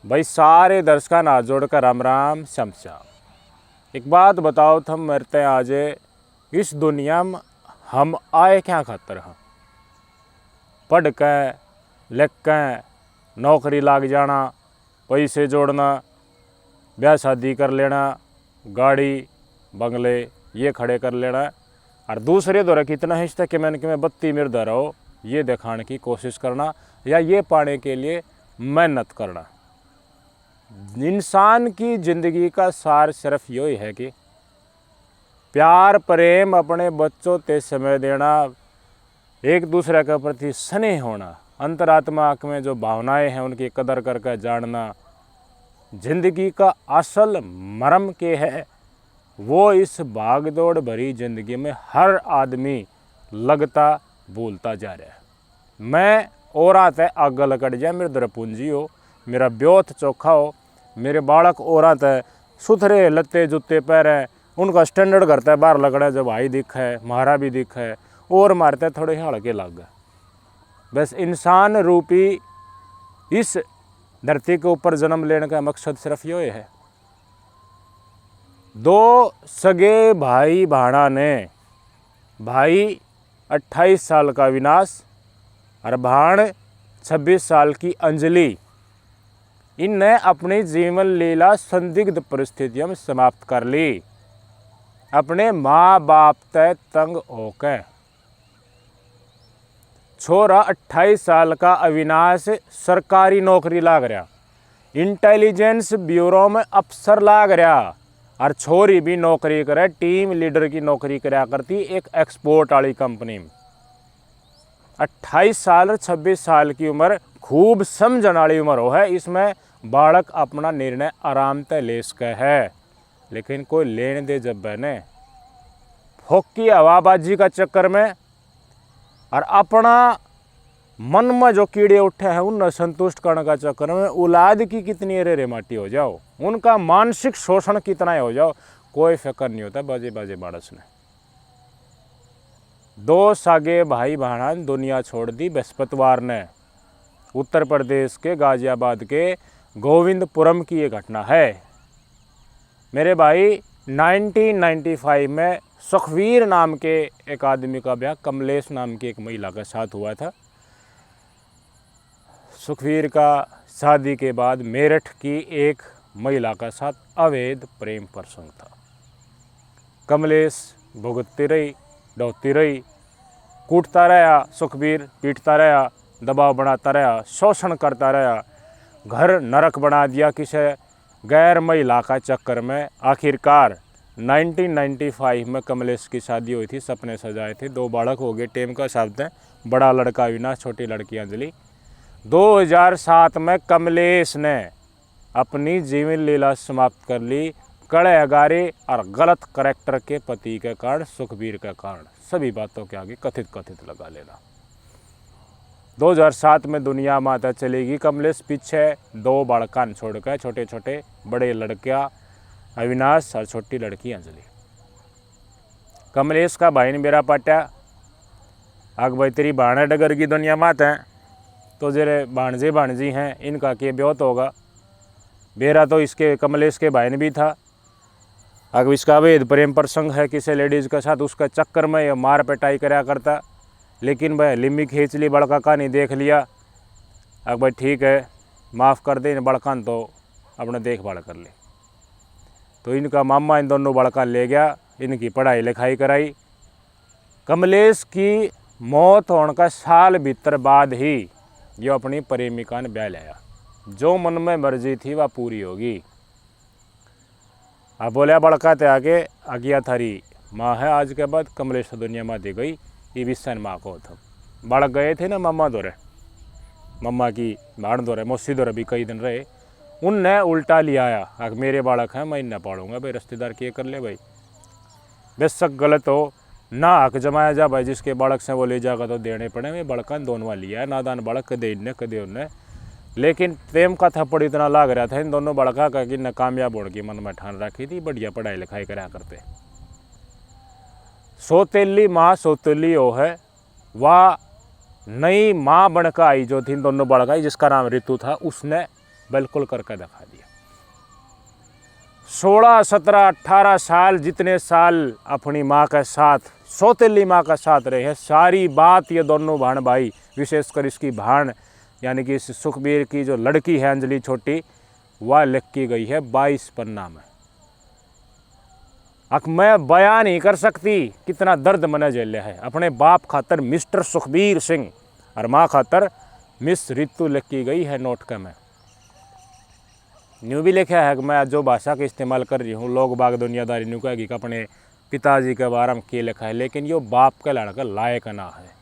भाई सारे दर्शकों हाथ जोड़कर राम राम श्याम श्याम। एक बात बताओ, तुम मरते आज इस दुनिया में हम आए क्या खातर हैं? पढ़ के लिख के नौकरी लाग जाना, पैसे जोड़ना, ब्याह शादी कर लेना, गाड़ी बंगले ये खड़े कर लेना, और दूसरे दौरे कितना हिस्सा कि मैं बत्ती मिर्दा रहो ये दिखाने की कोशिश करना या ये पाने के लिए मेहनत करना। इंसान की ज़िंदगी का सार सिर्फ यही है कि प्यार प्रेम, अपने बच्चों ते समय देना, एक दूसरे के प्रति स्नेह होना, अंतरात्मा में जो भावनाएं हैं उनकी कदर करके जानना। जिंदगी का असल मर्म के है वो इस भागदौड़ भरी जिंदगी में हर आदमी लगता भूलता जा रहा है। मैं और आते आग लकड़ जाए, मेरे दर पूंजी हो, मेरा ब्योथ चोखा हो, मेरे बालक और आते सुथरे लत्ते जूते पहरे, उनका स्टैंडर्ड करता है बाहर लगड़ा, जब भाई दिख है महारा भी दिख है और मारते थोड़े हल्के लग गए। बस इंसान रूपी इस धरती के ऊपर जन्म लेने का मकसद सिर्फ ये है। दो सगे भाई भाणा ने, भाई 28 साल का विनाश और भाण 26 साल की अंजलि, इनने अपनी जीवन लीला संदिग्ध परिस्थितियों में समाप्त कर ली। अपने माँ बाप तय तंग होकर छोरा 28 साल का अविनाश सरकारी नौकरी लाग रहा, इंटेलिजेंस ब्यूरो में अफसर लाग रहा, और छोरी भी नौकरी करे, टीम लीडर की नौकरी कराया करती एक एक्सपोर्ट वाली कंपनी में। 28 साल और 26 साल की उम्र खूब समझने वाली उम्र हो है। इसमें बालक अपना निर्णय आराम से ले सके है, लेकिन कोई लेने दे जब बने फोकी हवाबाजी का चक्कर में और अपना मन में जो कीड़े उठे हैं उन्हें संतुष्ट करने का चक्कर में औलाद की कितनी रे माटी हो जाओ, उनका मानसिक शोषण कितना हो जाओ, कोई फिक्र नहीं होता बाजे बाजे बाड़स ने। दो सागे भाई बहन दुनिया छोड़ दी बृहस्पतिवार ने। उत्तर प्रदेश के गाजियाबाद के गोविंदपुरम की ये घटना है। मेरे भाई 1995 में सुखवीर नाम के एक आदमी का ब्याह कमलेश नाम की एक महिला के साथ हुआ था। सुखवीर का शादी के बाद मेरठ की एक महिला का साथ अवैध प्रेम प्रसंग था। कमलेश भुगतती रही, ढोती रही, कूटता रहा, सुखवीर पीटता रहा, दबाव बनाता रहा, शोषण करता रहा, घर नरक बना दिया किसी गैर महिला का चक्कर में। आखिरकार 1995 में कमलेश की शादी हुई थी, सपने सजाए थे, 2 बालक हो गए। टेम का शब्द है, बड़ा लड़का अविनाश, छोटी लड़की अंजलि। 2007 में कमलेश ने अपनी जीवन लीला समाप्त कर ली कड़े अगारे और गलत करैक्टर के पति के कारण, सुखवीर के कारण। सभी बातों के आगे कथित लगा लेना। 2007 में दुनिया माता चलेगी। कमलेश पीछे 2 बालकान छोड़कर, छोटे छोटे बड़े लड़का अविनाश और छोटी लड़की अंजलि। कमलेश का भाई ने बेरा पाटा, आग भाई तेरी भाणे डगर की दुनिया मात है, तो जरे भाणजे भाणजी हैं इनका के ब्योत होगा। बेरा तो इसके कमलेश के भाई ने भी था। अगर इसका अवैध प्रेम प्रसंग है किसी लेडीज़ के साथ, उसका चक्कर में ये मार पिटाई कराया करता। लेकिन भाई लिम्बी खींच ली, बड़का का नहीं देख लिया। अब भाई ठीक है माफ़ कर दे, इन बड़कान तो अपने देखभाल कर ले। तो इनका मामा इन दोनों बड़कान ले गया, इनकी पढ़ाई लिखाई कराई। कमलेश की मौत होने का साल भीतर बाद ही ये अपनी प्रेमिका ने ब्याह लिया। जो मन में मर्जी थी वह पूरी होगी। अब बोलिया बड़का ते आगे आगिया थारी माँ है, आज के बाद कमलेश दुनिया में दी गई, ये विस्सन माँ को था। बालक गए थे ना मम्मा दौरे, मम्मा की भाण दौरे, मौसी दौरे भी कई दिन रहे। उनने उल्टा लिया आया, अगर मेरे बालक हैं मैं इन्हें पाड़ूंगा, भाई रिश्तेदार किए कर ले भाई। बेशक गलत हो ना, हक जमाया जा भाई, जिसके बालक से वो ले जाएगा तो देने पड़े। वे बड़का दोनों लिया है, नादान बालक कदे इन्हें कदे उन्हें। लेकिन प्रेम का थप्पड़ इतना लाग रहा था इन दोनों बड़का का कि न कामयाब होने की मन में ठान रखी थी, बढ़िया पढ़ाई लिखाई करा करते। सौतेली माँ सौतेली हो है, वह नई माँ बनकर आई जो थी इन दोनों बड़का, जिसका नाम ऋतु था, उसने बिल्कुल करके दिखा दिया। 16, 17, 18 साल जितने साल अपनी माँ के साथ, सौतेली माँ के साथ रहे हैं, सारी बात ये दोनों बहन भाई, विशेषकर इसकी बहन यानी कि इस सुखबीर की जो लड़की है अंजलि छोटी, वह लिख की गई है 22 पन्ना में। अब मैं बयान नहीं कर सकती कितना दर्द मैंने झेला है। अपने बाप खातर मिस्टर सुखबीर सिंह और माँ खातर मिस रितु लिख की गई है नोट का। में न्यू भी लिखा है कि मैं जो भाषा का इस्तेमाल कर रही हूँ, लोग बाग दुनियादारी न्यू कहेगी कि अपने पिताजी के बारे में के लिखा है, लेकिन यो बाप का लड़का लायक ना है।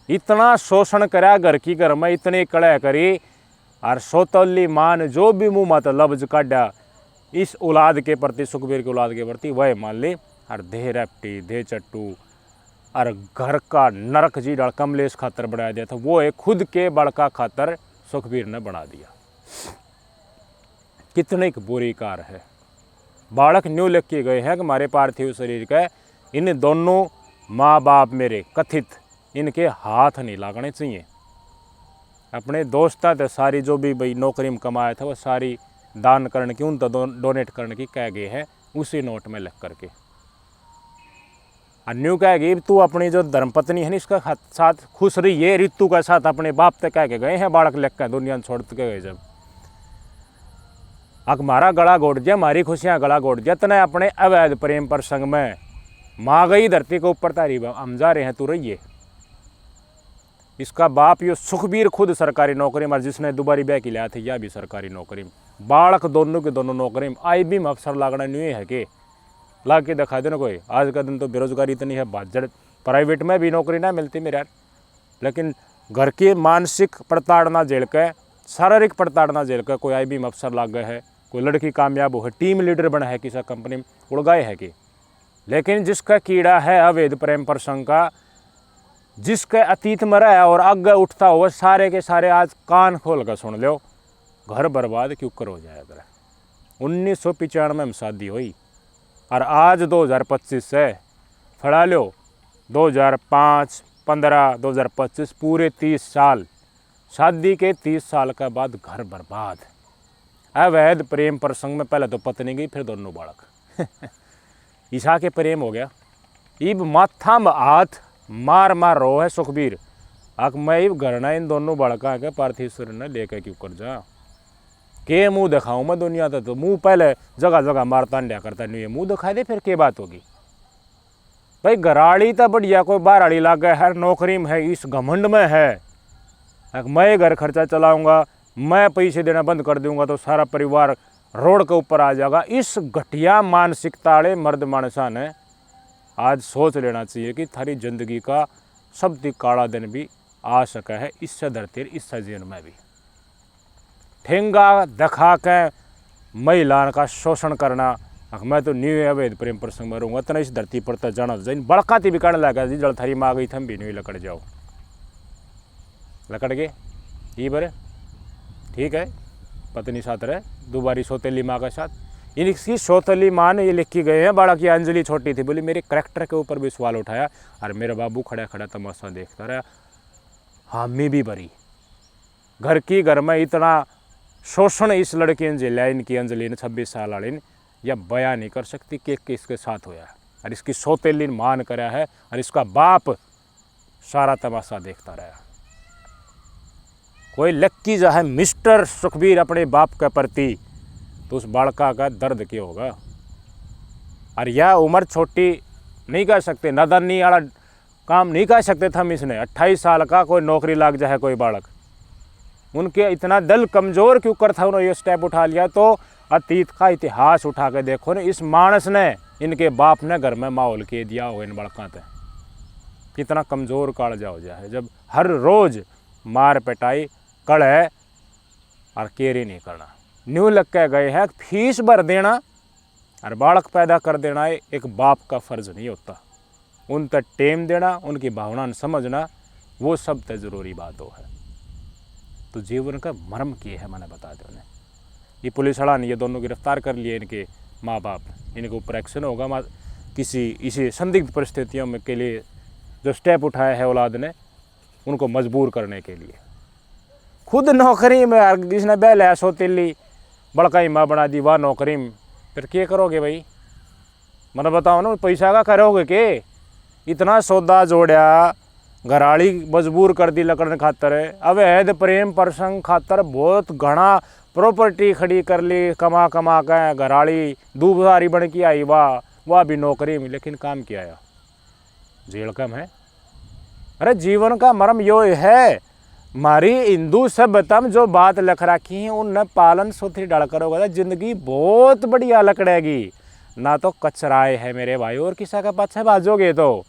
इतना शोषण करा घर की घर में, इतने कड़ा करी, और सौतली मान जो भी मुँह मत लफ्ज काटा इस औलाद के प्रति, सुखबीर की औलाद के प्रति, वह मान ली और दे रैप्टी दे चट्टू और घर का नरक जी डाल कमलेश खातर बना दिया था, वो एक खुद के बड़का खातर सुखबीर ने बना दिया। कितने की बुरी कार है। बालक न्यू लिख के गए हैं कि हमारे पार्थिव शरीर का इन दोनों माँ बाप मेरे कथित इनके हाथ नहीं लागने चाहिए। अपने दोस्ता थे सारी जो भी भाई नौकरी में कमाया था, वो सारी दान करने की, उन तो डोनेट करने की कह गए हैं उसी नोट में लिख करके। और न्यू कहेगी तू अपनी जो धर्मपत्नी है इसका साथ खुश रही है, रितु का साथ अपने बाप तक कह के गए हैं बालक लिख कर दुनिया छोड़ के गए। जब हमारा गला घोट दिया, हमारी खुशियाँ गला घोट दिया, तने अपने अवैध प्रेम प्रसंग में माँ गई धरती के ऊपर तारी हम जा रहे हैं तू रहिए। इसका बाप यो सुखबीर खुद सरकारी नौकरी में, जिसने दोबारी ब्याह की लिया था यह भी सरकारी नौकरी में, बालक दोनों के दोनों नौकरी में। आई भी अफसर लागना नहीं है कि ला के दिखा देना कोई। आज का दिन तो बेरोजगारी इतनी है, बाजड़ प्राइवेट में भी नौकरी ना मिलती मेरे यार। लेकिन घर की मानसिक प्रताड़ना झेल के, शारीरिक प्रताड़ना झेल के कोई आई भी अफसर लाग गए है, कोई लड़की कामयाब हो, टीम लीडर बना है किसी कंपनी में, उड़ गए है कि। लेकिन जिसका कीड़ा है अवैध प्रेम प्रसंग का, जिसके अतीत में रहा है और आगे उठता हुआ, सारे के सारे आज कान खोल कर सुन लो, घर बर्बाद क्यों कर हो जाएगा। 1995 में शादी हुई और आज 2025 है, फड़ा लो 2005, 15, 2025 पूरे 30 साल। शादी के 30 साल के बाद घर बर्बाद। अवैध प्रेम प्रसंग में पहले तो पत्नी गई, फिर दोनों बालक। ईसा के प्रेम हो गया। इब माथा में हाथ मार मार रो है सुखबीर, अक मैं इब घरना इन दोनों बालका के पार्थिव शरीर ने लेकर क्यों कर जा के मुंह दिखाऊं मैं दुनिया तक। तो मुंह पहले जगह जगह मारता अंड्या करता नहीं है, मुंह दिखा दे फिर के बात होगी भाई। घराड़ी तो बढ़िया कोई बाराड़ी लाग गए, हर नौकरी में है, इस घमंड में है मैं घर खर्चा चलाऊंगा, मैं पैसे देना बंद कर दूंगा तो सारा परिवार रोड के ऊपर आ जाएगा। इस घटिया मानसिकता वाले मर्द मानसा ने आज सोच लेना चाहिए कि थारी जिंदगी का सबसे काला दिन भी आ सका है, इससे धरती इससे जीवन में भी। ठेंगा दिखा के महिला का शोषण करना, मैं तो न्यू अवैध प्रेम प्रसंग में रहूँगा, इतना इस धरती पर तो जाना जाए बड़काती भी कहने लगा जी जल थारी माँ गई थम भी नहीं लकड़ जाओ, लकड़ गए ये बरे ठीक है। पत्नी साथ रहे, दोबारी सौतेली माँ के साथ। इनकी सौतेली माँ ने ये लिख के गए हैं, बड़ा की अंजलि छोटी थी, बोली मेरे करैक्टर के ऊपर भी सवाल उठाया और मेरा बाबू खड़ा खड़ा तमाशा देखता रहा। हामी भी भरी घर की घर में इतना शोषण इस लड़की ने झेला, इनकी अंजलि ने 26 साल वाली ने, यह बयान नहीं कर सकती कि इसके साथ होया है। और इसकी सौतेली ने मान करा है और इसका बाप सारा तमाशा देखता रहा। कोई लक्की जो है मिस्टर सुखबीर अपने बाप के प्रति, तो उस बालका का दर्द क्या होगा। और यह उम्र छोटी नहीं कर सकते, नादानी वाला काम नहीं कर सकते थे हम इसने। 28 साल का कोई नौकरी लाग जाए कोई बालक, उनके इतना दिल कमज़ोर क्यों कर था उन्होंने ये स्टेप उठा लिया। तो अतीत का इतिहास उठा के देखो ना, इस मानस ने, इनके बाप ने घर में माहौल के दिया हो इन बड़का ते कितना कमज़ोर कालजा हो जाए, जब हर रोज़ मार पिटाई कड़े और केरी नहीं करना। न्यू लग के गए हैं फीस भर देना और बालक पैदा कर देना एक बाप का फ़र्ज नहीं होता। उन तक टेम देना, उनकी भावना समझना, वो सब तक ज़रूरी बात हो है। तो जीवन का मर्म किए है मैंने बता दें उन्हें। ये पुलिस वाला ने ये दोनों गिरफ्तार कर लिए, इनके माँ बाप, इनके ऊपर एक्शन होगा। किसी इसी संदिग्ध परिस्थितियों में के लिए जो स्टेप उठाया है औलाद ने, उनको मजबूर करने के लिए। खुद नौकरी में किसने बह लिया सोतीली बड़का ही माँ बना दी वाह नौकरी में, फिर क्या करोगे भाई? मतलब बताओ ना, पैसा का करोगे के? इतना सौदा जोड़ा, घराड़ी मजबूर कर दी लकड़न खातर, अवैध प्रेम प्रसंग खातर बहुत घना प्रॉपर्टी खड़ी कर ली कमा कमा के, घराड़ी दूबदारी बन के आई वाह भी नौकरी में, लेकिन काम क्या आया? जेल कम है। अरे जीवन का मर्म यो है, हमारी हिंदू सभ्यता में जो बात लिख रखी है उन पालन सुथरी डाल करोगे जिंदगी बहुत बढ़िया लकड़ेगी। ना तो कचराए है मेरे भाई, और किसा का पाछे बाजोगे तो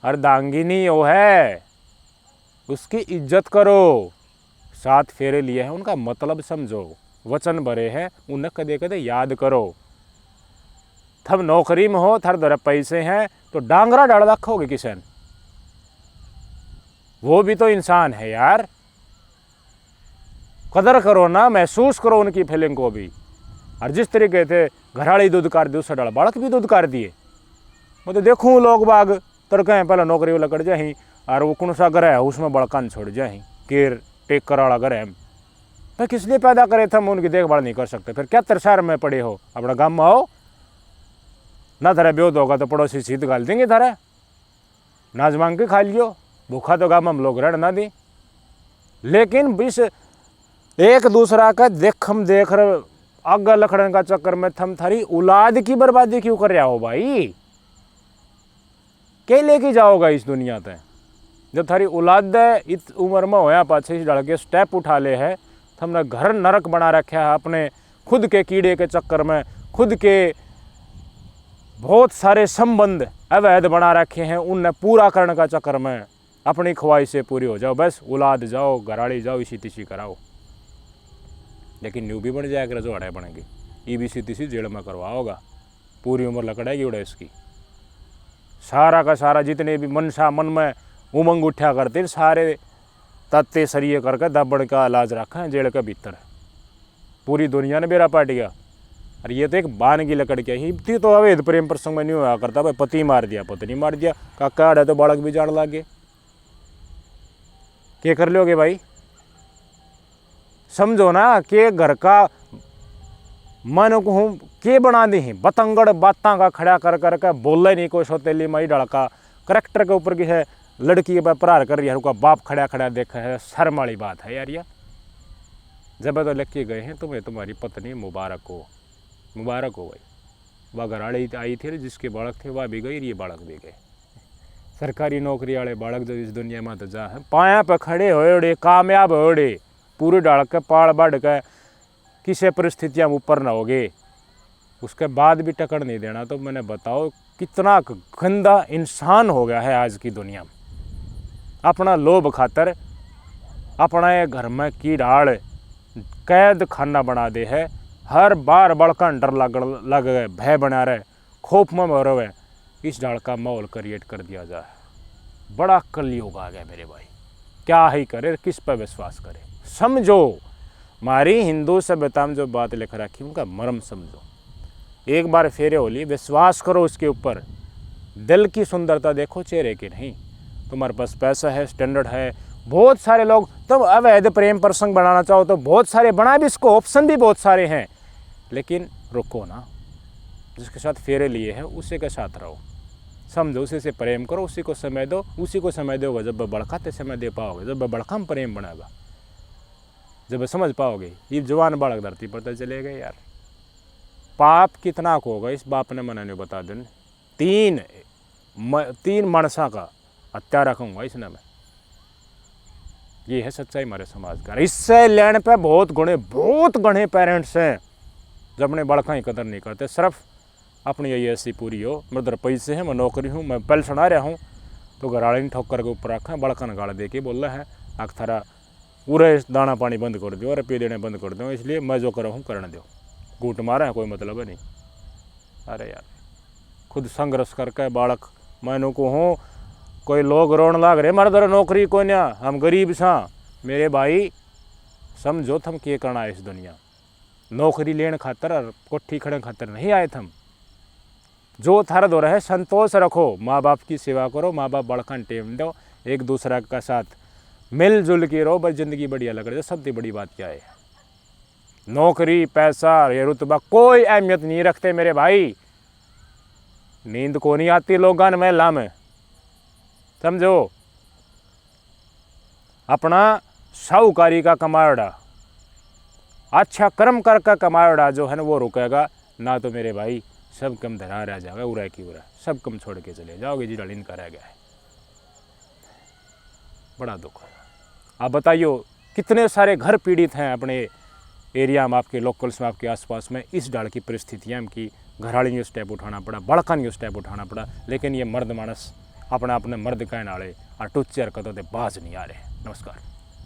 अर्धांगिनी वो है, उसकी इज्जत करो। 7 फेरे लिए हैं, उनका मतलब समझो, वचन भरे हैं, उन्हें कदे कदे याद करो। थम नौकरी में हो, थर दर पैसे हैं तो डांगरा डाल रखोगे किसन? वो भी तो इंसान है यार, कदर करो ना, महसूस करो उनकी फीलिंग को भी। और जिस तरीके थे घराड़ी दूध कर दी, उससे डाल बालक भी दूध कर दिए। मैं तो देखूँ लोग बाग तरक पहले नौकरी वाला कर जाही, और वो कौन सा घर है उसमें बड़कान छोड़ जाही, केयर टेक कर वाला घर है। भाई किस लिए पैदा करे थे, हम उनकी देखभाल नहीं कर सकते? फिर क्या तरसार में पड़े हो? अपना गाँव में आओ ना, धरे ब्योद होगा तो पड़ोसी सीध गाल देंगे, धरे नाज मांग के खा लियो, भूखा तो गाँव में हम लोग रह ना दी। लेकिन बीस एक दूसरा का देखम देख रहे आगे लखड़न का चक्कर में थम थारी औलाद की बर्बादी क्यों कर रहा हो भाई? क्या लेके जाओगा इस दुनिया पे? जब थारी औलाद इस उम्र में होया पाछे इस डल के स्टेप उठा ले है, थमने घर नरक बना रखा है अपने खुद के कीड़े के चक्कर में, खुद के बहुत सारे संबंध अवैध बना रखे हैं, उनने पूरा करने का चक्कर में अपनी ख्वाहिशें पूरी हो जाओ, बस औलाद जाओ, घराड़ी जाओ, इसी तिसी कराओ। लेकिन न्यू भी बन जाए कर जो अड़े बनेगी, ये भी सी तिसी जेल में करवाओगा, पूरी उम्र लकड़ेगी उड़े इसकी। सारा का सारा जितने भी मनसा मन में उमंग उठा करते सारे तत्ते सरिये करके दबड़ का इलाज रखा है जेल के भीतर। पूरी दुनिया ने बेरा पाट गया। और ये तो एक बान की लकड़ क्या ही तो अवैध प्रेम प्रसंग में नहीं हुआ करता, भाई पति मार दिया पत्नी मार दिया, काका अड़े तो बालक भी जान लागे, क्या कर लोगे भाई? समझो ना कि घर का मन को हूँ के बना दी ही बतंगड़ बातां का खड़ा कर करके बोले नहीं कोई सोतेली मई डड़का करेक्टर के ऊपर की है लड़की के प्रहार कर रही है, उसका बाप खड़ा खड़ा देखा है, शर्म वाली बात है यार। जब तो लिख के गए हैं तुम्हें तुम्हारी पत्नी मुबारक हो, मुबारक हो भाई। वह घराड़ी आई थी जिसके बालक थे वह भी गई, ये बालक भी गए। सरकारी नौकरी वाले बालक जो इस दुनिया में तो जा है पाया पर खड़े होड़े कामयाब होड़े, पूरे डाल के पाड़ बढ़ के किसी परिस्थितियाँ में ऊपर ना होगे, उसके बाद भी टक्कर नहीं देना, तो मैंने बताओ कितना गंदा इंसान हो गया है आज की दुनिया में। अपना लोभ खातर अपना ये घर में की डाल कैद खाना बना दे है, हर बार बड़का डर लग गए, भय बना रहे, खौफ में रहे, इस डाल का माहौल क्रिएट कर दिया जाए। बड़ा कलयुग आ गया मेरे भाई, क्या ही करे, किस पर विश्वास करे? समझो हमारी हिंदू सभ्यता में जो बात लिख रखी उनका मर्म समझो, एक बार फेरे होली विश्वास करो उसके ऊपर, दिल की सुंदरता देखो चेहरे की नहीं। तुम्हारे पास पैसा है, स्टैंडर्ड है, बहुत सारे लोग तुम अवैध प्रेम प्रसंग बनाना चाहो तो बहुत सारे बना भी, इसको ऑप्शन भी बहुत सारे हैं, लेकिन रुको ना, जिसके साथ फेरे लिए हैं उसी के साथ रहो, समझो, उसी से प्रेम करो, उसी को समय दो, उसी को समय दोगे जब बड़काते समय दे पाओगे, जब बड़का में प्रेम बनाएगा, जब समझ पाओगे। ये जवान बालक धरती पर तो चले गए यार। पाप कितना को होगा इस बाप ने मना नहीं बता देने, तीन मनसा का हत्या रखूंगा इसने मैं, ये है सच्चाई हमारे समाज का। इससे लेने पे बहुत गणे पेरेंट्स हैं जो अपने बड़का ही कदर नहीं करते, सिर्फ अपनी यही ऐसी पूरी हो, मेरे उधर पैसे हैं, मैं नौकरी हूँ, मैं पल सुना रहा हूँ, तो घराड़ी ने ठोकर के ऊपर रखा, बड़का ने गाड़ दे के बोल रहा है आख थारा पूरे दाना पानी बंद कर दो, रुपये देने बंद कर दो, इसलिए मैं जो कर रहा हूँ करने दो, घूट मारा है कोई मतलब है नहीं। अरे यार खुद संघर्ष करके बालक मैनू को हूँ, कोई लोग रोन लाग रहे मारे दर नौकरी कोई ना, हम गरीब सा, मेरे भाई समझो थम क्या करना है इस दुनिया, नौकरी लेने खातर और कोठी खड़े खातर नहीं आए थम। जो थारा दो रहे संतोष रखो, माँ बाप की सेवा करो, माँ बाप बड़कन टेम दो, एक दूसरा का साथ मिलजुल के रहो, बस जिंदगी बढ़िया लग रही है। सबसे बड़ी बात क्या है, नौकरी पैसा ये रुतबा कोई अहमियत नहीं रखते मेरे भाई। नींद को नहीं आती लोगों महिला में, समझो। अपना साहूकारी का कमाड़ा, अच्छा कर्म कर का कमाड़ा जो है ना वो रुकेगा ना, तो मेरे भाई सब कम धरा रह जाएगा, उरा की उरा सब कम छोड़ के चले जाओगे जी। डाल इनका रह गया है, बड़ा दुख है। आप बताइए कितने सारे घर पीड़ित हैं अपने एरिया में, आपके लोकल्स में, आपके आसपास में। इस डाल की परिस्थितियाँ की घराड़ी ने स्टेप उठाना पड़ा, बड़का ने स्टेप उठाना पड़ा, लेकिन ये मर्द मानस अपना अपने मर्द कहने वाले और टुच्चे हरकतों से बाज नहीं आ रहे। नमस्कार।